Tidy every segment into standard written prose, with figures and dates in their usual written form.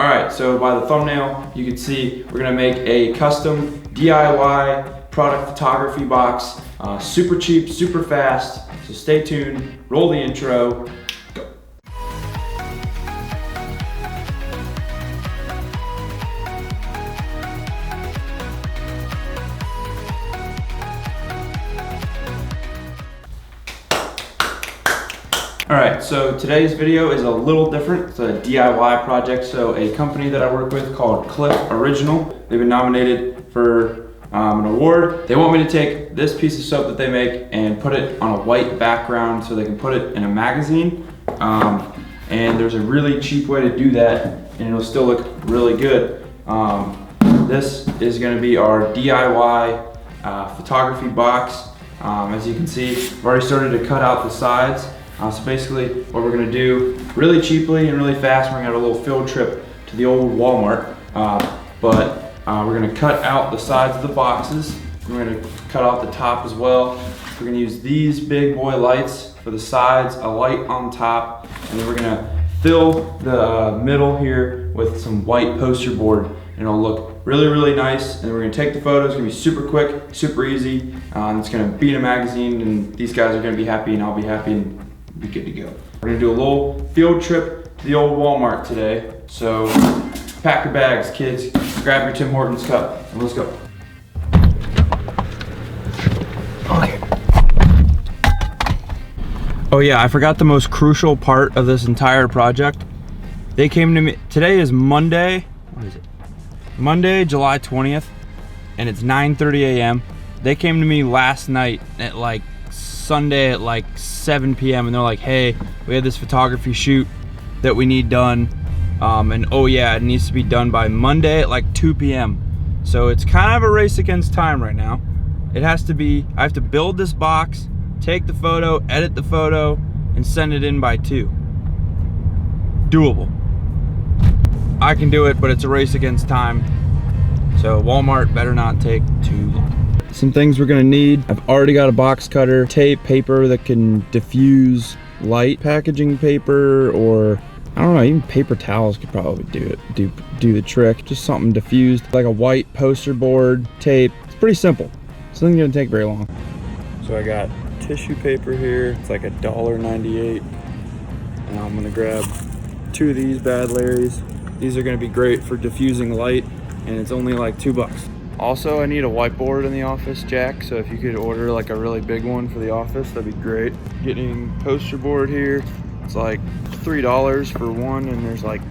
All right, so by the thumbnail, you can see we're gonna make a custom DIY product photography box. Super cheap, super fast, so stay tuned, roll the intro, go. Alright, so today's video is a little different. It's a DIY project. So a company that I work with called Cliff Original, they've been nominated for an award. They want me to take this piece of soap that they make and put it on a white background so they can put it in a magazine. And there's a really cheap way to do that and it'll still look really good. This is going to be our DIY photography box. As you can see, I've already started to cut out the sides. So basically what we're gonna do really cheaply and really fast, we're gonna have a little field trip to the old Walmart, we're gonna cut out the sides of the boxes. We're gonna cut out the top as well. We're gonna use these big boy lights for the sides, a light on top, and then we're gonna fill the middle here with some white poster board and it'll look really, really nice. And we're gonna take the photos, it's gonna be super quick, super easy. It's gonna be in a magazine and these guys are gonna be happy and I'll be happy and be good to go. We're gonna do a little field trip to the old Walmart today. So pack your bags, kids, grab your Tim Hortons cup, and let's go. Okay. Oh yeah, I forgot the most crucial part of this entire project. They came to me, today is Monday, what is it? Monday, July 20th, and it's 9:30 a.m. They came to me last night at like Sunday at like 7 p.m. and they're like, hey, we have this photography shoot that we need done, and oh yeah, it needs to be done by Monday at like 2 p.m. So it's kind of a race against time right now. It has to be, I have to build this box, take the photo, edit the photo, and send it in by 2. Doable. I can do it, but it's a race against time. So Walmart better not take too long. Some things we're gonna need. I've already got a box cutter, tape, paper that can diffuse light, packaging paper, or I don't know, even paper towels could probably do the trick. Just something diffused, like a white poster board, tape. It's pretty simple. It's not gonna take very long. So I got tissue paper here. It's like $1.98. And I'm gonna grab 2 of these bad Larrys. These are gonna be great for diffusing light, and it's only like $2. Also, I need a whiteboard in the office, Jack, so if you could order like a really big one for the office, that'd be great. Getting poster board here, it's like $3 for one, and there's like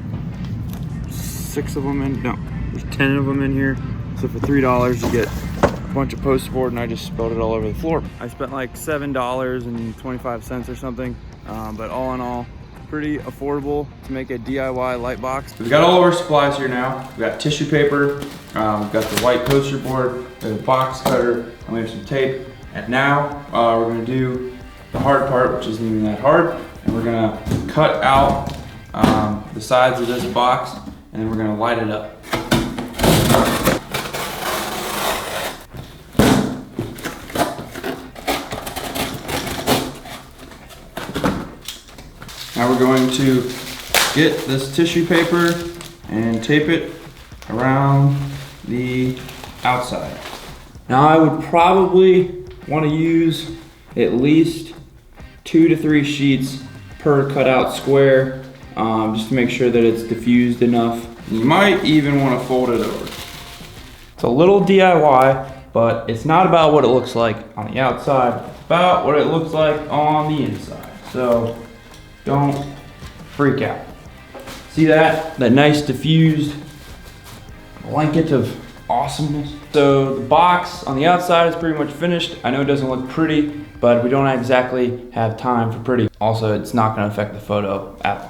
6 of them in, no, there's 10 of them in here. So for $3, you get a bunch of poster board, and I just spilled it all over the floor. I spent like $7.25 or something, but all in all, pretty affordable to make a DIY light box. We've got all of our supplies here now. We've got tissue paper, we've got the white poster board, we have a box cutter, and we have some tape. And now we're gonna do the hard part, which isn't even that hard. And we're gonna cut out the sides of this box, and then we're gonna light it up. Now we're going to get this tissue paper and tape it around the outside. Now I would probably want to use at least 2 to 3 sheets per cutout square, just to make sure that it's diffused enough. You might even want to fold it over. It's a little DIY, but it's not about what it looks like on the outside, it's about what it looks like on the inside. So don't freak out. See that? That nice diffused blanket of awesomeness. So the box on the outside is pretty much finished. I know it doesn't look pretty, but we don't exactly have time for pretty. Also, it's not gonna affect the photo at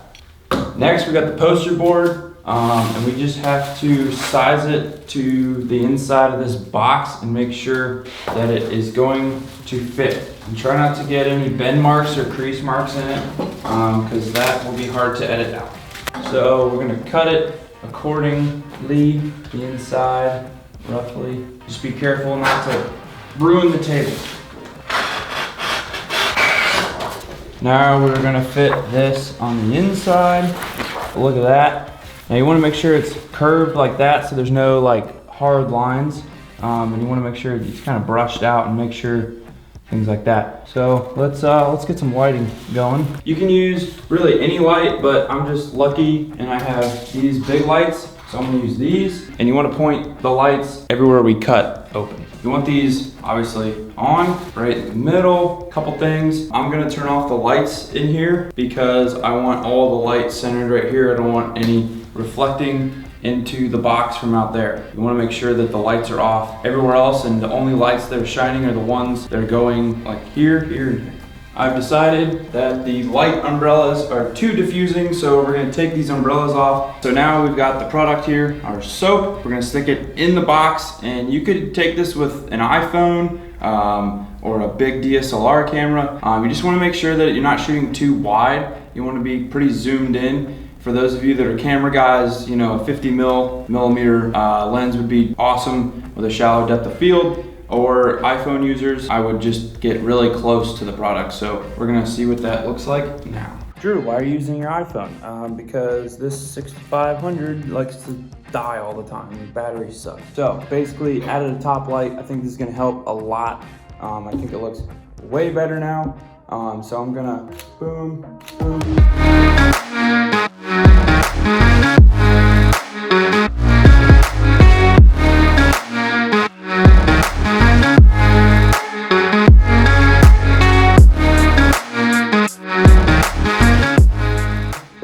all. Next, we got the poster board, and we just have to size it to the inside of this box and make sure that it is going to fit. And try not to get any bend marks or crease marks in it, because that will be hard to edit out. So we're gonna cut it accordingly, the inside, roughly. Just be careful not to ruin the table. Now we're gonna fit this on the inside. Look at that. Now you wanna make sure it's curved like that so there's no like hard lines. And you wanna make sure it's kind of brushed out and make sure things like that. So let's get some lighting going. You can use really any light, but I'm just lucky and I have these big lights. So I'm gonna use these, and you wanna point the lights everywhere we cut open. You want these obviously on, right in the middle. Couple things. I'm gonna turn off the lights in here because I want all the lights centered right here. I don't want any reflecting into the box from out there. You wanna make sure that the lights are off everywhere else, and the only lights that are shining are the ones that are going like here, here, and here. I've decided that the light umbrellas are too diffusing, so we're gonna take these umbrellas off. So now we've got the product here, our soap. We're gonna stick it in the box, and you could take this with an iPhone or a big DSLR camera. You just wanna make sure that you're not shooting too wide. You wanna be pretty zoomed in. For those of you that are camera guys, you know, a 50 millimeter lens would be awesome with a shallow depth of field. Or iPhone users, I would just get really close to the product. So we're gonna see what that looks like now. Drew, why are you using your iPhone? Because this 6500 likes to die all the time. The battery sucks. So basically added a top light. I think this is gonna help a lot. I think it looks way better now. So I'm gonna boom, boom.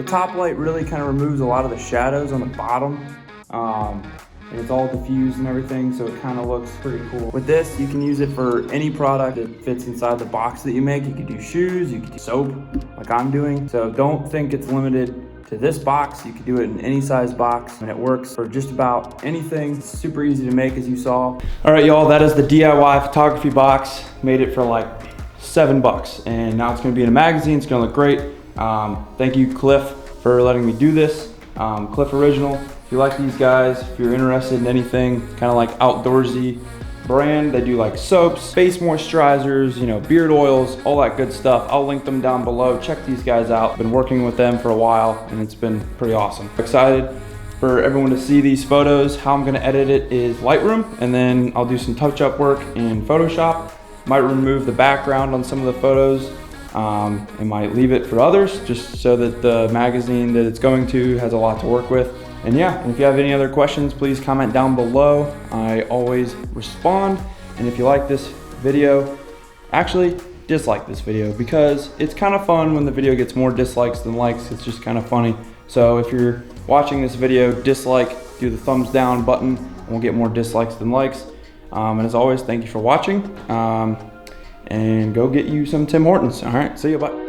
Top light really kind of removes a lot of the shadows on the bottom, and it's all diffused and everything, so it kind of looks pretty cool. With this, you can use it for any product that fits inside the box that you make. You could do shoes, you could do soap, like I'm doing. So don't think it's limited to this box. You could do it in any size box, and it works for just about anything. It's super easy to make, as you saw. All right, y'all, that is the DIY photography box. Made it for like $7, and now it's gonna be in a magazine. It's gonna look great. Thank you, Cliff, for letting me do this. Cliff Original. If you like these guys, if you're interested in anything kind of like outdoorsy brand, they do like soaps, face moisturizers, you know, beard oils, all that good stuff. I'll link them down below. Check these guys out. Been working with them for a while and it's been pretty awesome. Excited for everyone to see these photos. How I'm gonna edit it is Lightroom, and then I'll do some touch-up work in Photoshop. Might remove the background on some of the photos. And might leave it for others, just so that the magazine that it's going to has a lot to work with. And yeah, and if you have any other questions, please comment down below. I always respond. And if you like this video, actually dislike this video, because it's kind of fun when the video gets more dislikes than likes. It's just kind of funny. So if you're watching this video, dislike, do the thumbs down button, and we'll get more dislikes than likes. And as always, thank you for watching. And go get you some Tim Hortons. All right, see you, bye.